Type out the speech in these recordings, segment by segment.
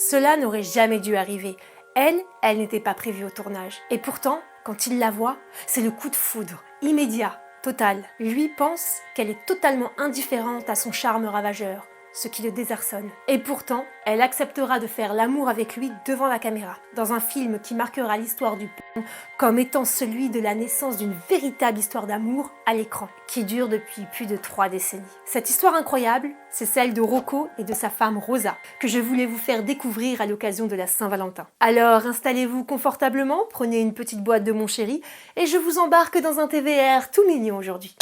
Cela n'aurait jamais dû arriver. Elle n'était pas prévue au tournage. Et pourtant, quand il la voit, c'est le coup de foudre, immédiat, total. Lui pense qu'elle est totalement indifférente à son charme ravageur, ce qui le désarçonne. Et pourtant, elle acceptera de faire l'amour avec lui devant la caméra, dans un film qui marquera l'histoire du porn comme étant celui de la naissance d'une véritable histoire d'amour à l'écran, qui dure depuis plus de 3 décennies. Cette histoire incroyable, c'est celle de Rocco et de sa femme Rosa, que je voulais vous faire découvrir à l'occasion de la Saint-Valentin. Alors installez-vous confortablement, prenez une petite boîte de mon chéri, et je vous embarque dans un TVR tout mignon aujourd'hui.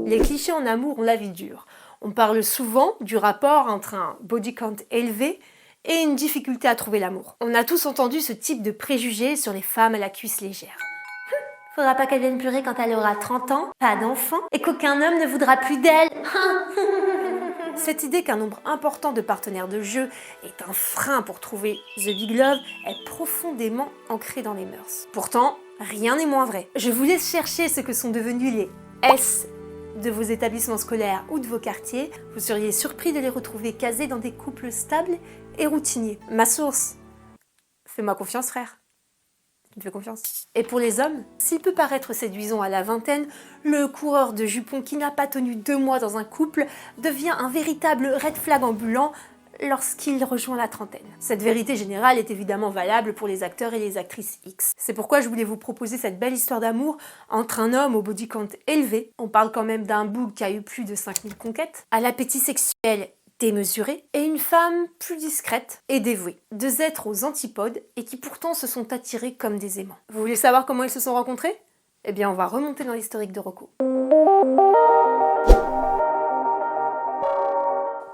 Les clichés en amour ont la vie dure. On parle souvent du rapport entre un body count élevé et une difficulté à trouver l'amour. On a tous entendu ce type de préjugés sur les femmes à la cuisse légère. Faudra pas qu'elle vienne pleurer quand elle aura 30 ans, pas d'enfant, et qu'aucun homme ne voudra plus d'elle. Cette idée qu'un nombre important de partenaires de jeu est un frein pour trouver The Big Love est profondément ancrée dans les mœurs. Pourtant, rien n'est moins vrai. Je vous laisse chercher ce que sont devenus les S de vos établissements scolaires ou de vos quartiers. Vous seriez surpris de les retrouver casés dans des couples stables et routiniers. Ma source. Fais-moi confiance, frère. Tu me fais confiance. Et pour les hommes, s'il peut paraître séduisant à la vingtaine, le coureur de jupons qui n'a pas tenu 2 mois dans un couple devient un véritable red flag ambulant lorsqu'il rejoint la trentaine. Cette vérité générale est évidemment valable pour les acteurs et les actrices X. C'est pourquoi je voulais vous proposer cette belle histoire d'amour entre un homme au body count élevé, on parle quand même d'un boug qui a eu plus de 5000 conquêtes, à l'appétit sexuel démesuré, et une femme plus discrète et dévouée. 2 êtres aux antipodes et qui pourtant se sont attirés comme des aimants. Vous voulez savoir comment ils se sont rencontrés? Eh bien, on va remonter dans l'historique de Rocco.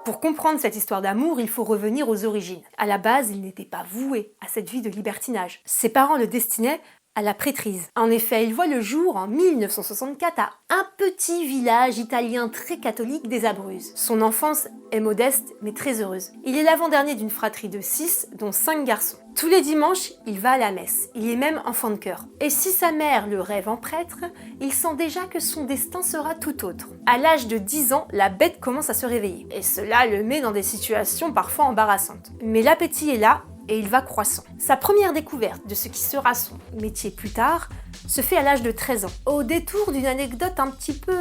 Pour comprendre cette histoire d'amour, il faut revenir aux origines. À la base, il n'était pas voué à cette vie de libertinage. Ses parents le destinaient à la prêtrise. En effet, il voit le jour en 1964 à un petit village italien très catholique des Abruzzes. Son enfance est modeste mais très heureuse. Il est l'avant-dernier d'une fratrie de 6, dont 5 garçons. Tous les dimanches, il va à la messe. Il est même enfant de chœur. Et si sa mère le rêve en prêtre, il sent déjà que son destin sera tout autre. À l'âge de 10 ans, la bête commence à se réveiller. Et cela le met dans des situations parfois embarrassantes. Mais l'appétit est là, et il va croissant. Sa première découverte de ce qui sera son métier plus tard se fait à l'âge de 13 ans, au détour d'une anecdote un petit peu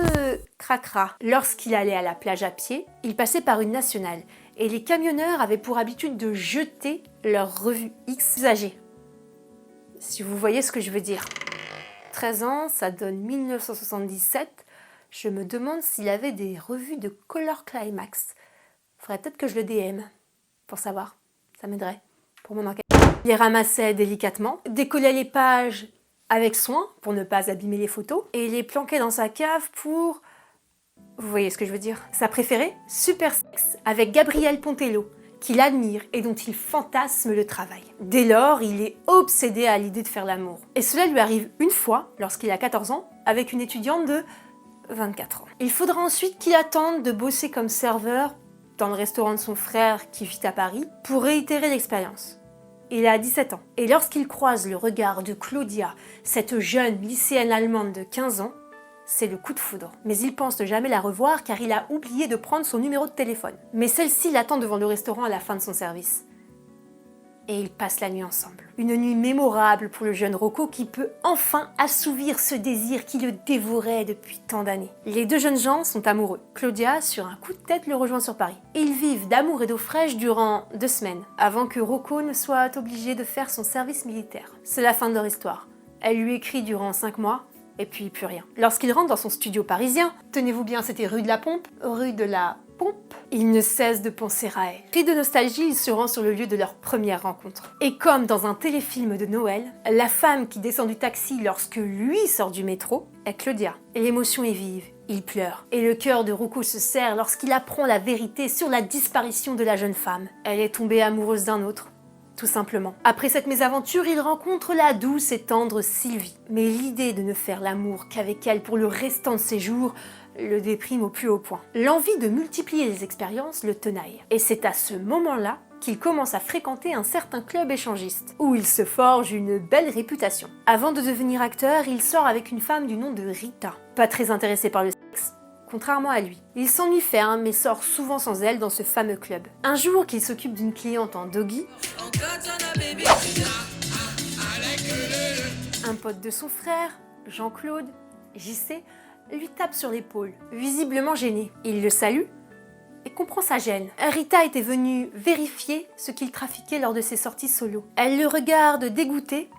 cracra. Lorsqu'il allait à la plage à pied, il passait par une nationale, et les camionneurs avaient pour habitude de jeter leurs revues X usagées. Si vous voyez ce que je veux dire. 13 ans, ça donne 1977. Je me demande s'il avait des revues de Color Climax. Faudrait peut-être que je le DM, pour savoir. Ça m'aiderait. Pour mon enquête. Il les ramassait délicatement, décollait les pages avec soin pour ne pas abîmer les photos et les planquait dans sa cave pour... Vous voyez ce que je veux dire? Sa préférée? Super Sex, avec Gabriel Pontello, qu'il admire et dont il fantasme le travail. Dès lors, il est obsédé à l'idée de faire l'amour. Et cela lui arrive une fois, lorsqu'il a 14 ans, avec une étudiante de 24 ans. Il faudra ensuite qu'il attende de bosser comme serveur dans le restaurant de son frère qui vit à Paris pour réitérer l'expérience. Il a 17 ans. Et lorsqu'il croise le regard de Claudia, cette jeune lycéenne allemande de 15 ans, c'est le coup de foudre. Mais il pense ne jamais la revoir car il a oublié de prendre son numéro de téléphone. Mais celle-ci l'attend devant le restaurant à la fin de son service. Et ils passent la nuit ensemble. Une nuit mémorable pour le jeune Rocco qui peut enfin assouvir ce désir qui le dévorait depuis tant d'années. Les 2 jeunes gens sont amoureux. Claudia, sur un coup de tête, le rejoint sur Paris. Et ils vivent d'amour et d'eau fraîche durant 2 semaines, avant que Rocco ne soit obligé de faire son service militaire. C'est la fin de leur histoire. Elle lui écrit durant 5 mois, et puis plus rien. Lorsqu'il rentre dans son studio parisien, tenez-vous bien, c'était rue de la Pompe, il ne cesse de penser à elle. Pris de nostalgie, il se rend sur le lieu de leur première rencontre. Et comme dans un téléfilm de Noël, la femme qui descend du taxi lorsque lui sort du métro est Claudia. Et l'émotion est vive, il pleure. Et le cœur de Rocco se serre lorsqu'il apprend la vérité sur la disparition de la jeune femme. Elle est tombée amoureuse d'un autre. Tout simplement. Après cette mésaventure, il rencontre la douce et tendre Sylvie. Mais l'idée de ne faire l'amour qu'avec elle pour le restant de ses jours le déprime au plus haut point. L'envie de multiplier les expériences le tenaille. Et c'est à ce moment-là qu'il commence à fréquenter un certain club échangiste, où il se forge une belle réputation. Avant de devenir acteur, il sort avec une femme du nom de Rita. Pas très intéressée par le sexe, contrairement à lui. Il s'ennuie ferme, mais sort souvent sans elle dans ce fameux club. Un jour qu'il s'occupe d'une cliente en doggy, un pote de son frère, Jean-Claude, JC, lui tape sur l'épaule, visiblement gêné. Il le salue et comprend sa gêne. Rita était venue vérifier ce qu'il trafiquait lors de ses sorties solo. Elle le regarde dégoûtée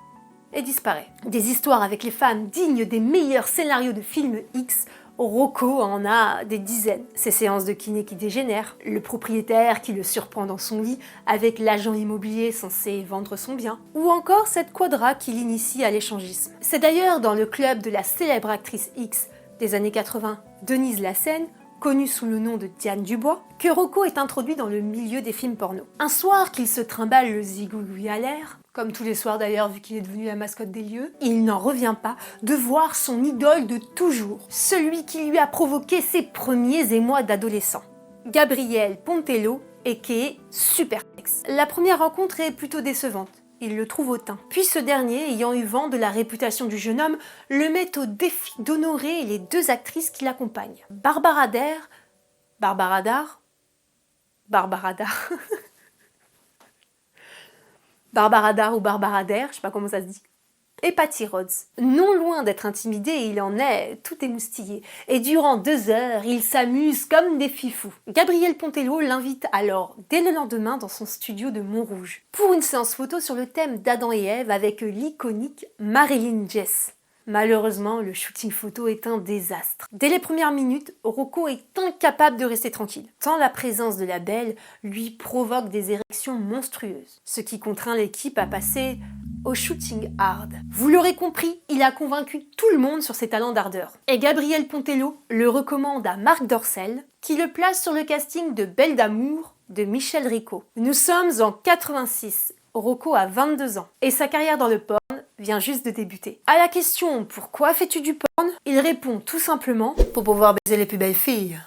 et disparaît. Des histoires avec les femmes dignes des meilleurs scénarios de films X, Rocco en a des dizaines. Ses séances de kiné qui dégénèrent, le propriétaire qui le surprend dans son lit avec l'agent immobilier censé vendre son bien, ou encore cette quadra qui l'initie à l'échangisme. C'est d'ailleurs dans le club de la célèbre actrice X des années 80, Denise Lassène, connue sous le nom de Diane Dubois, que Rocco est introduit dans le milieu des films porno. Un soir qu'il se trimballe le zigouille à l'air, comme tous les soirs d'ailleurs vu qu'il est devenu la mascotte des lieux, il n'en revient pas de voir son idole de toujours, celui qui lui a provoqué ses premiers émois d'adolescent. Gabriel Pontello, a.k.a. Supersex. La première rencontre est plutôt décevante. Il le trouve hautain. Puis ce dernier, ayant eu vent de la réputation du jeune homme, le met au défi d'honorer les deux actrices qui l'accompagnent. Barbara Dar ou Barbara Dar, je sais pas comment ça se dit, et Patty Rhodes. Non loin d'être intimidé, il en est tout émoustillé. Et durant 2 heures, il s'amuse comme des fifous. Gabriel Pontello l'invite alors dès le lendemain dans son studio de Montrouge pour une séance photo sur le thème d'Adam et Ève avec l'iconique Marilyn Jess. Malheureusement, le shooting photo est un désastre. Dès les premières minutes, Rocco est incapable de rester tranquille, tant la présence de la belle lui provoque des érections monstrueuses, ce qui contraint l'équipe à passer au shooting hard. Vous l'aurez compris, il a convaincu tout le monde sur ses talents d'ardeur. Et Gabriel Pontello le recommande à Marc Dorcel, qui le place sur le casting de Belle d'amour de Michel Rico. Nous sommes en 86. Rocco a 22 ans et sa carrière dans le porn vient juste de débuter. À la question « Pourquoi fais-tu du porn ?», il répond tout simplement « Pour pouvoir baiser les plus belles filles ».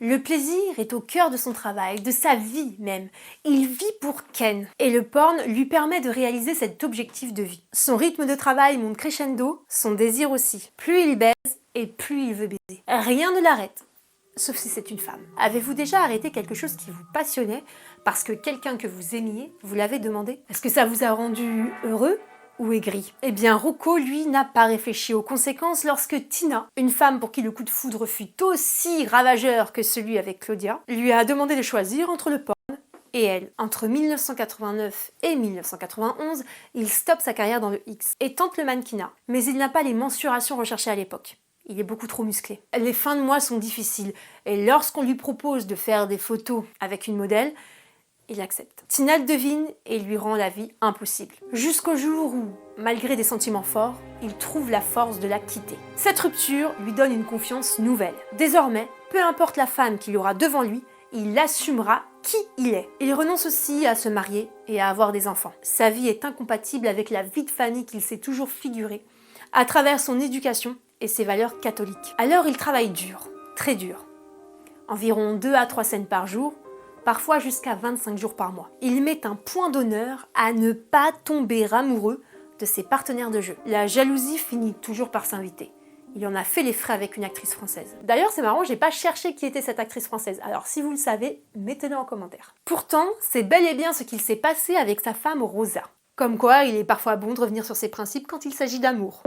Le plaisir est au cœur de son travail, de sa vie même. Il vit pour Ken et le porn lui permet de réaliser cet objectif de vie. Son rythme de travail monte crescendo, son désir aussi. Plus il baise et plus il veut baiser. Rien ne l'arrête. Sauf si c'est une femme. Avez-vous déjà arrêté quelque chose qui vous passionnait parce que quelqu'un que vous aimiez vous l'avait demandé ? Est-ce que ça vous a rendu heureux ou aigri ? Eh bien, Rocco, lui, n'a pas réfléchi aux conséquences lorsque Tina, une femme pour qui le coup de foudre fut aussi ravageur que celui avec Claudia, lui a demandé de choisir entre le porn et elle. Entre 1989 et 1991, il stoppe sa carrière dans le X et tente le mannequinat. Mais il n'a pas les mensurations recherchées à l'époque. Il est beaucoup trop musclé. Les fins de mois sont difficiles et lorsqu'on lui propose de faire des photos avec une modèle, il accepte. Tina le devine et lui rend la vie impossible. Jusqu'au jour où, malgré des sentiments forts, il trouve la force de la quitter. Cette rupture lui donne une confiance nouvelle. Désormais, peu importe la femme qu'il aura devant lui, il assumera qui il est. Il renonce aussi à se marier et à avoir des enfants. Sa vie est incompatible avec la vie de famille qu'il s'est toujours figurée, à travers son éducation et ses valeurs catholiques. Alors il travaille dur, très dur. Environ 2 à 3 scènes par jour, parfois jusqu'à 25 jours par mois. Il met un point d'honneur à ne pas tomber amoureux de ses partenaires de jeu. La jalousie finit toujours par s'inviter. Il en a fait les frais avec une actrice française. D'ailleurs, c'est marrant, j'ai pas cherché qui était cette actrice française. Alors si vous le savez, mettez-le en commentaire. Pourtant, c'est bel et bien ce qu'il s'est passé avec sa femme Rosa. Comme quoi, il est parfois bon de revenir sur ses principes quand il s'agit d'amour.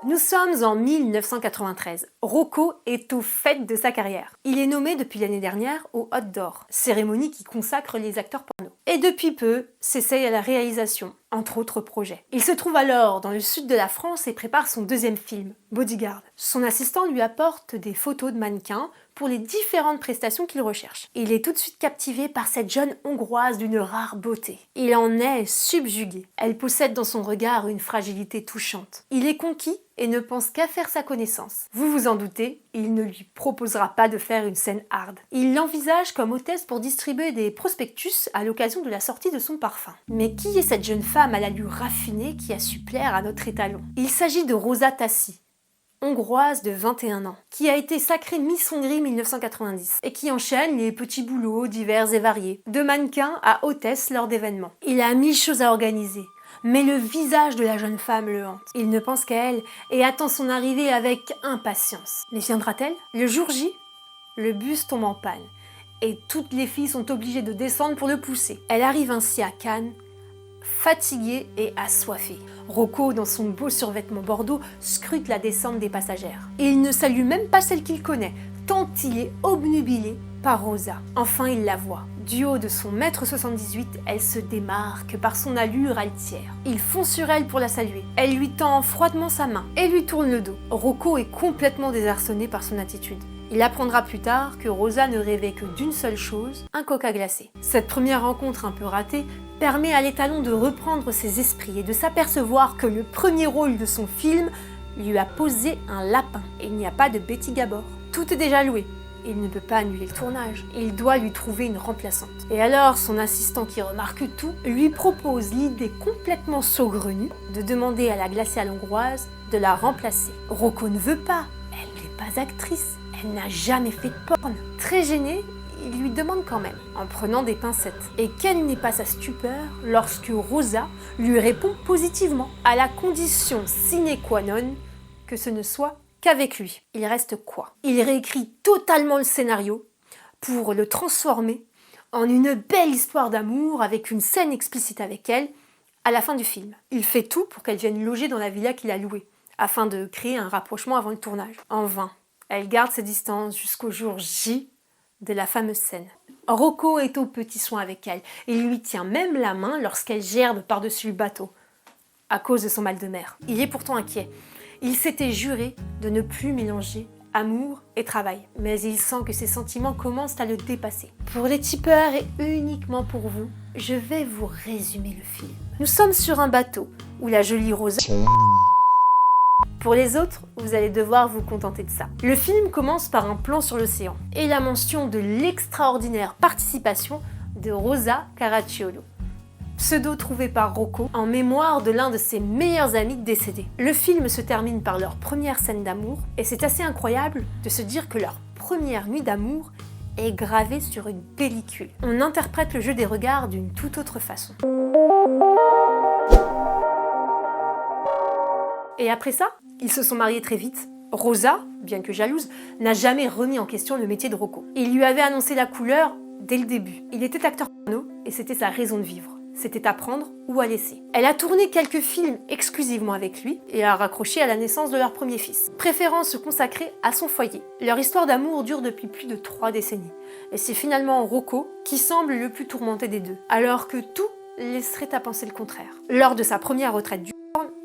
Nous sommes en 1993. Rocco est au faîte de sa carrière. Il est nommé depuis l'année dernière au Hot d'Or, cérémonie qui consacre les acteurs porno. Et depuis peu, s'essaye à la réalisation, entre autres projets. Il se trouve alors dans le sud de la France et prépare son 2e film, Bodyguard. Son assistant lui apporte des photos de mannequins pour les différentes prestations qu'il recherche. Il est tout de suite captivé par cette jeune Hongroise d'une rare beauté. Il en est subjugué. Elle possède dans son regard une fragilité touchante. Il est conquis et ne pense qu'à faire sa connaissance. Vous vous en doutez, il ne lui proposera pas de faire une scène hard. Il l'envisage comme hôtesse pour distribuer des prospectus à l'occasion de la sortie de son parfum. Mais qui est cette jeune femme à l'allure raffinée qui a su plaire à notre étalon ? Il s'agit de Rosa Tassi, hongroise de 21 ans, qui a été sacrée Miss Hongrie 1990 et qui enchaîne les petits boulots divers et variés, de mannequin à hôtesse lors d'événements. Il a 1000 choses à organiser, mais le visage de la jeune femme le hante. Il ne pense qu'à elle et attend son arrivée avec impatience. Mais viendra-t-elle? Le jour J, le bus tombe en panne et toutes les filles sont obligées de descendre pour le pousser. Elle arrive ainsi à Cannes, fatiguée et assoiffée. Rocco, dans son beau survêtement bordeaux, scrute la descente des passagères. Et il ne salue même pas celle qu'il connaît, tant il est obnubilé par Rosa. Enfin, il la voit. Du haut de son 1,78 m, elle se démarque par son allure altière. Il fonce sur elle pour la saluer. Elle lui tend froidement sa main et lui tourne le dos. Rocco est complètement désarçonné par son attitude. Il apprendra plus tard que Rosa ne rêvait que d'une seule chose, un coca glacé. Cette première rencontre un peu ratée permet à l'étalon de reprendre ses esprits et de s'apercevoir que le premier rôle de son film lui a posé un lapin. Et il n'y a pas de Betty Gabor. Tout est déjà loué. Il ne peut pas annuler le tournage. Il doit lui trouver une remplaçante. Et alors, son assistant qui remarque tout lui propose l'idée complètement saugrenue de demander à la glaciale hongroise de la remplacer. Rocco ne veut pas. Elle n'est pas actrice. Elle n'a jamais fait de porn. Très gêné, il lui demande quand même, en prenant des pincettes. Et quelle n'est pas sa stupeur lorsque Rosa lui répond positivement, à la condition sine qua non que ce ne soit qu'avec lui. Il reste quoi? Il réécrit totalement le scénario pour le transformer en une belle histoire d'amour avec une scène explicite avec elle à la fin du film. Il fait tout pour qu'elle vienne loger dans la villa qu'il a louée, afin de créer un rapprochement avant le tournage. En vain. Elle garde ses distances jusqu'au jour J de la fameuse scène. Rocco est aux petits soins avec elle et lui tient même la main lorsqu'elle gerbe par-dessus le bateau, à cause de son mal de mer. Il est pourtant inquiet. Il s'était juré de ne plus mélanger amour et travail, mais il sent que ses sentiments commencent à le dépasser. Pour les tipeurs et uniquement pour vous, je vais vous résumer le film. Nous sommes sur un bateau où la jolie Rosa... Pour les autres, vous allez devoir vous contenter de ça. Le film commence par un plan sur l'océan et la mention de l'extraordinaire participation de Rosa Caracciolo, pseudo trouvé par Rocco en mémoire de l'un de ses meilleurs amis décédés. Le film se termine par leur première scène d'amour et c'est assez incroyable de se dire que leur première nuit d'amour est gravée sur une pellicule. On interprète le jeu des regards d'une toute autre façon. Et après ça, ils se sont mariés très vite. Rosa, bien que jalouse, n'a jamais remis en question le métier de Rocco. Il lui avait annoncé la couleur dès le début. Il était acteur porno et c'était sa raison de vivre. C'était à prendre ou à laisser. Elle a tourné quelques films exclusivement avec lui et a raccroché à la naissance de leur premier fils, préférant se consacrer à son foyer. Leur histoire d'amour dure depuis plus de 3 décennies. Et c'est finalement Rocco qui semble le plus tourmenté des deux, alors que tout laisserait à penser le contraire. Lors de sa première retraite du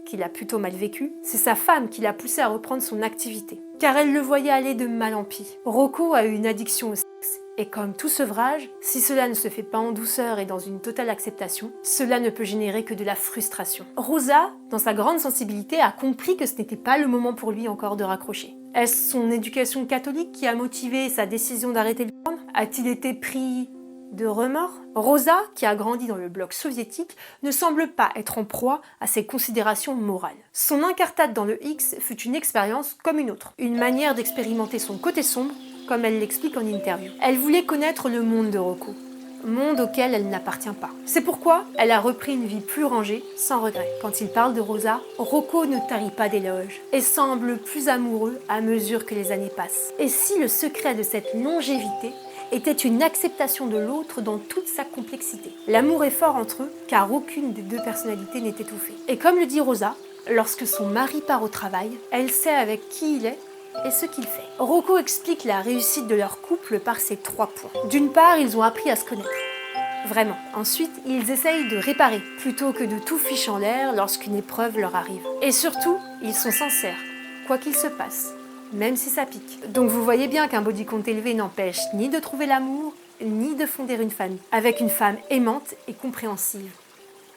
qu'il a plutôt mal vécu, c'est sa femme qui l'a poussé à reprendre son activité, car elle le voyait aller de mal en pis. Rocco a eu une addiction au sexe, et comme tout sevrage, si cela ne se fait pas en douceur et dans une totale acceptation, cela ne peut générer que de la frustration. Rosa, dans sa grande sensibilité, a compris que ce n'était pas le moment pour lui encore de raccrocher. Est-ce son éducation catholique qui a motivé sa décision d'arrêter le porn? A-t-il été pris de remords? Rosa, qui a grandi dans le bloc soviétique, ne semble pas être en proie à ses considérations morales. Son incartade dans le X fut une expérience comme une autre, une manière d'expérimenter son côté sombre, comme elle l'explique en interview. Elle voulait connaître le monde de Rocco, monde auquel elle n'appartient pas. C'est pourquoi elle a repris une vie plus rangée, sans regret. Quand il parle de Rosa, Rocco ne tarit pas d'éloges et semble plus amoureux à mesure que les années passent. Et si le secret de cette longévité était une acceptation de l'autre dans toute sa complexité. L'amour est fort entre eux, car aucune des deux personnalités n'est étouffée. Et comme le dit Rosa, lorsque son mari part au travail, elle sait avec qui il est et ce qu'il fait. Rocco explique la réussite de leur couple par ces 3 points. D'une part, ils ont appris à se connaître. Vraiment. Ensuite, ils essayent de réparer, plutôt que de tout ficher en l'air lorsqu'une épreuve leur arrive. Et surtout, ils sont sincères, quoi qu'il se passe. Même si ça pique. Donc vous voyez bien qu'un body count élevé n'empêche ni de trouver l'amour, ni de fonder une famille, avec une femme aimante et compréhensive.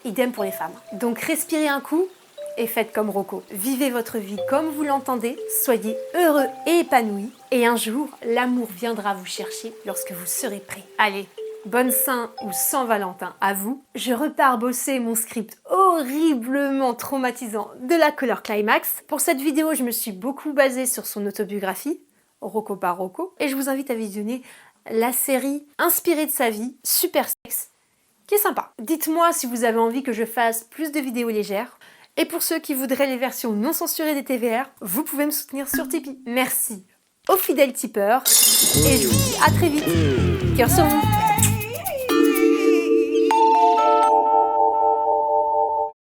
Idem pour les femmes. Donc respirez un coup et faites comme Rocco. Vivez votre vie comme vous l'entendez, soyez heureux et épanouis, et un jour, l'amour viendra vous chercher lorsque vous serez prêt. Allez, Bonne Saint ou Saint Valentin à vous. Je repars bosser mon script horriblement traumatisant de la Color Climax. Pour cette vidéo, je me suis beaucoup basée sur son autobiographie, Rocco par Rocco, et je vous invite à visionner la série inspirée de sa vie, Super Sex, qui est sympa. Dites-moi si vous avez envie que je fasse plus de vidéos légères. Et pour ceux qui voudraient les versions non censurées des TVR, vous pouvez me soutenir sur Tipeee. Merci aux fidèles tipeurs et je vous dis à très vite. Cœur sur vous.